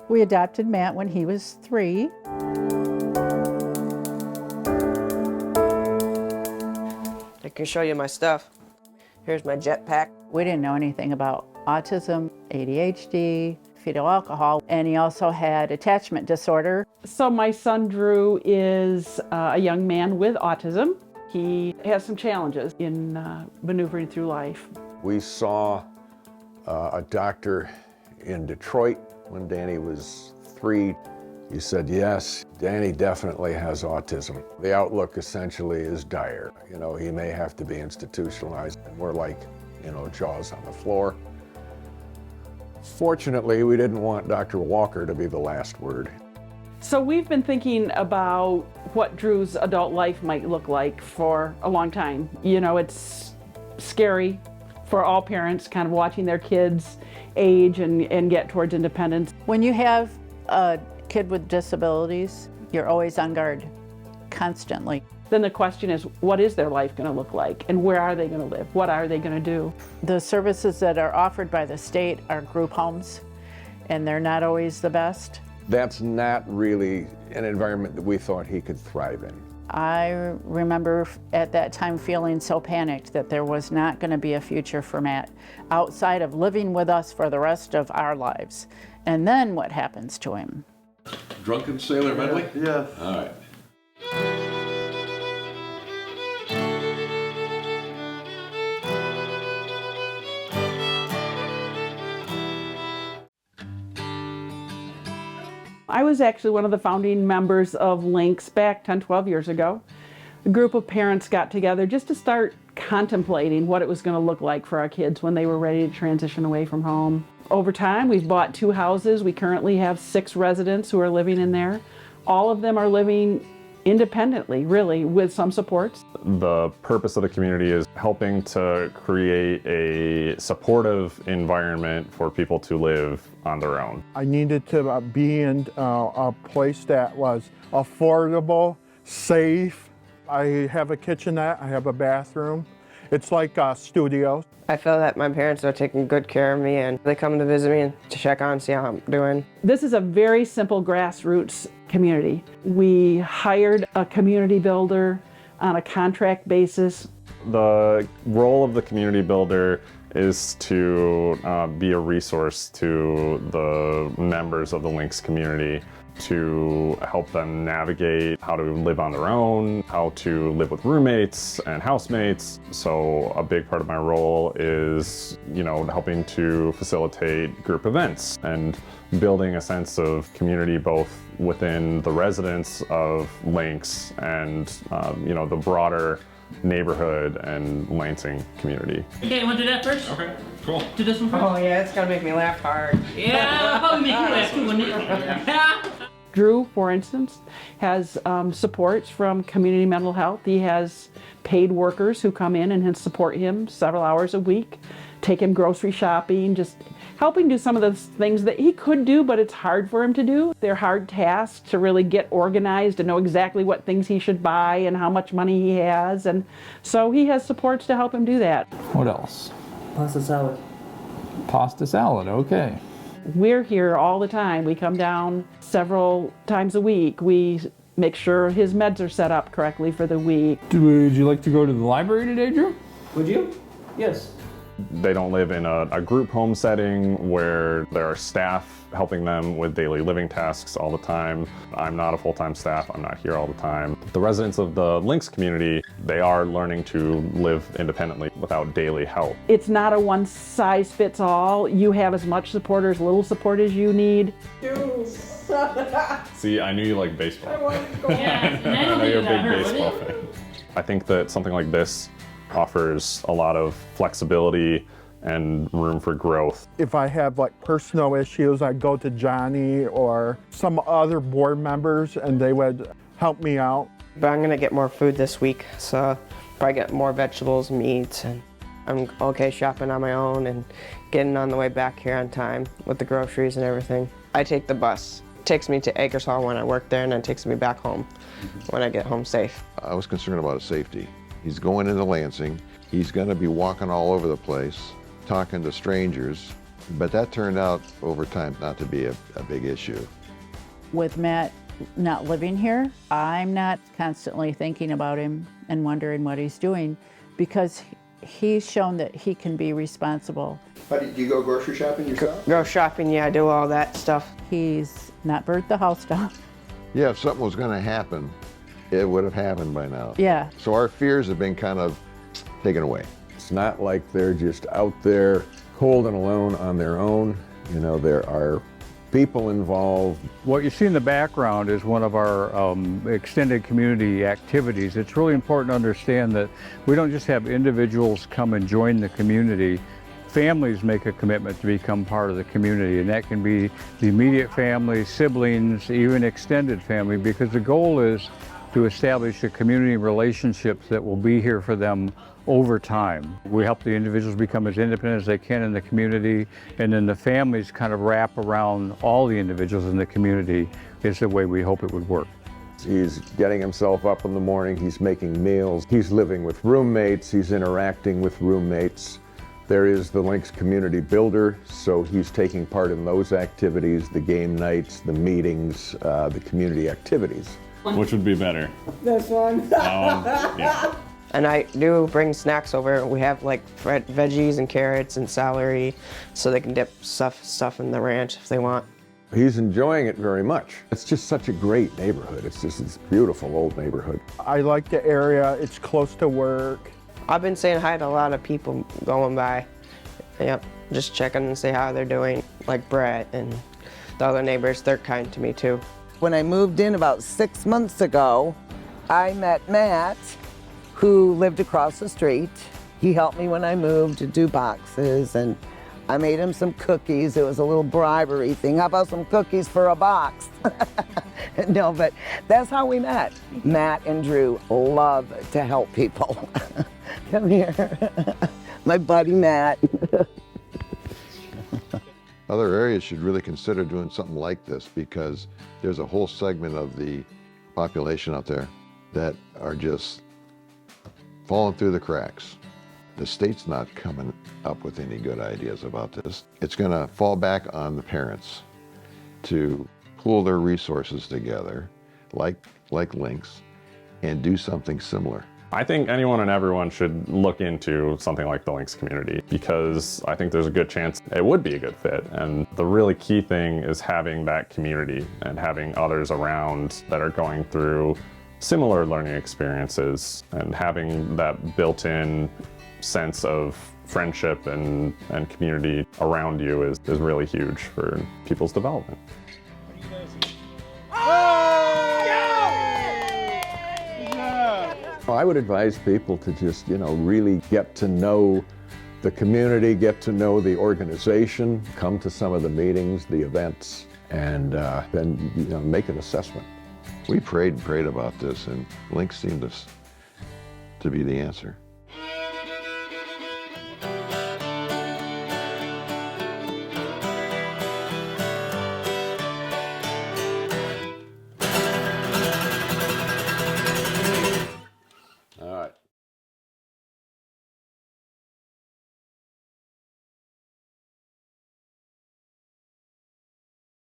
We adopted Matt when he was 3. I can show you my stuff. Here's my jetpack. We didn't know anything about autism, ADHD, fetal alcohol, and he also had attachment disorder. So my son Drew is a young man with autism. He has some challenges in maneuvering through life. We saw a doctor in Detroit when Danny was 3. He said, yes, Danny definitely has autism. The outlook essentially is dire. You know, he may have to be institutionalized. And we're like, you know, jaws on the floor. Fortunately, we didn't want Dr. Walker to be the last word. So we've been thinking about what Drew's adult life might look like for a long time. You know, it's scary for all parents kind of watching their kids age and get towards independence. When you have a kid with disabilities, you're always on guard, constantly. Then the question is, what is their life going to look like? And where are they going to live? What are they going to do? The services that are offered by the state are group homes, and they're not always the best. That's not really an environment that we thought he could thrive in. I remember at that time feeling so panicked that there was not going to be a future for Matt outside of living with us for the rest of our lives. And then what happens to him? Drunken sailor medley? Yeah. All right. I was actually one of the founding members of Lynx back 10, 12 years ago. A group of parents got together just to start contemplating what it was going to look like for our kids when they were ready to transition away from home. Over time, we've bought 2 houses. We currently have 6 residents who are living in there. All of them are living independently, really, with some supports. The purpose of the community is helping to create a supportive environment for people to live on their own. I needed to be in a place that was affordable, safe. I have a kitchenette, I have a bathroom. It's like a studio. I feel that my parents are taking good care of me and they come to visit me and to check on and see how I'm doing. This is a very simple grassroots community. We hired a community builder on a contract basis. The role of the community builder is to be a resource to the members of the Lynx community, to help them navigate how to live on their own, how to live with roommates and housemates. So a big part of my role is, you know, helping to facilitate group events and building a sense of community both within the residents of Lynx and, you know, the broader neighborhood and Lansing community. Okay, you want to do that first? Okay, cool. Do this one first? Oh yeah, it's gonna make me laugh hard. Yeah, probably make you laugh too, wouldn't it? Drew, for instance, has supports from community mental health. He has paid workers who come in and support him several hours a week, take him grocery shopping, just helping do some of those things that he could do, but it's hard for him to do. They're hard tasks to really get organized and know exactly what things he should buy and how much money he has. And so he has supports to help him do that. What else? Pasta salad. Pasta salad, okay. We're here all the time. We come down several times a week. We make sure his meds are set up correctly for the week. Would you like to go to the library today, Drew? Would you? Yes. They don't live in a group home setting where there are staff helping them with daily living tasks all the time. I'm not a full-time staff, I'm not here all the time. The residents of the Lynx community, they are learning to live independently without daily help. It's not a one-size-fits-all. You have as much support or as little support as you need. See, I knew you liked baseball. Yeah, and I I don't know think you're it a got big hurt, would baseball it? fan. I think that something like this offers a lot of flexibility and room for growth. If I have like personal issues, I go to Johnny or some other board members and they would help me out. But I'm gonna get more food this week, so probably get more vegetables, meats, and I'm okay shopping on my own and getting on the way back here on time with the groceries and everything. I take the bus. It takes me to Akersall when I work there and then takes me back home when I get home safe. I was concerned about his safety. He's going into Lansing. He's going to be walking all over the place, talking to strangers. But that turned out over time not to be a big issue. With Matt not living here, I'm not constantly thinking about him and wondering what he's doing because he's shown that he can be responsible. But do you go grocery shopping yourself? Go shopping, yeah, do all that stuff. He's not burnt the house down. Yeah, if something was going to happen, it would have happened by now. Yeah. So our fears have been kind of taken away. It's not like they're just out there cold and alone on their own. You know, there are people involved. What you see in the background is one of our extended community activities. It's really important to understand that we don't just have individuals come and join the community. Families make a commitment to become part of the community, and that can be the immediate family, siblings, even extended family, because the goal is to establish a community relationships that will be here for them over time. We help the individuals become as independent as they can in the community, and then the families kind of wrap around all the individuals in the community is the way we hope it would work. He's getting himself up in the morning, he's making meals, he's living with roommates, he's interacting with roommates. There is the Links Community Builder, so he's taking part in those activities, the game nights, the meetings, the community activities. Which would be better? This one. Yeah. And I do bring snacks over. We have like veggies and carrots and celery, so they can dip stuff in the ranch if they want. He's enjoying it very much. It's just such a great neighborhood. It's just this beautiful old neighborhood. I like the area. It's close to work. I've been saying hi to a lot of people going by. Yep, just checking and see how they're doing. Like Brett and the other neighbors, they're kind to me too. When I moved in about 6 months ago, I met Matt, who lived across the street. He helped me when I moved to do boxes, and I made him some cookies. It was a little bribery thing. How about some cookies for a box? No, but that's how we met. Matt and Drew love to help people. Come here. My buddy Matt. Other areas should really consider doing something like this because there's a whole segment of the population out there that are just falling through the cracks. The state's not coming up with any good ideas about this. It's going to fall back on the parents to pool their resources together, like Links, and do something similar. I think anyone and everyone should look into something like the Links Community because I think there's a good chance it would be a good fit. And the really key thing is having that community and having others around that are going through similar learning experiences and having that built-in sense of friendship and community around you is really huge for people's development. I would advise people to just, really get to know the community, get to know the organization, come to some of the meetings, the events, and then make an assessment. We prayed and prayed about this, and Links seemed to be the answer.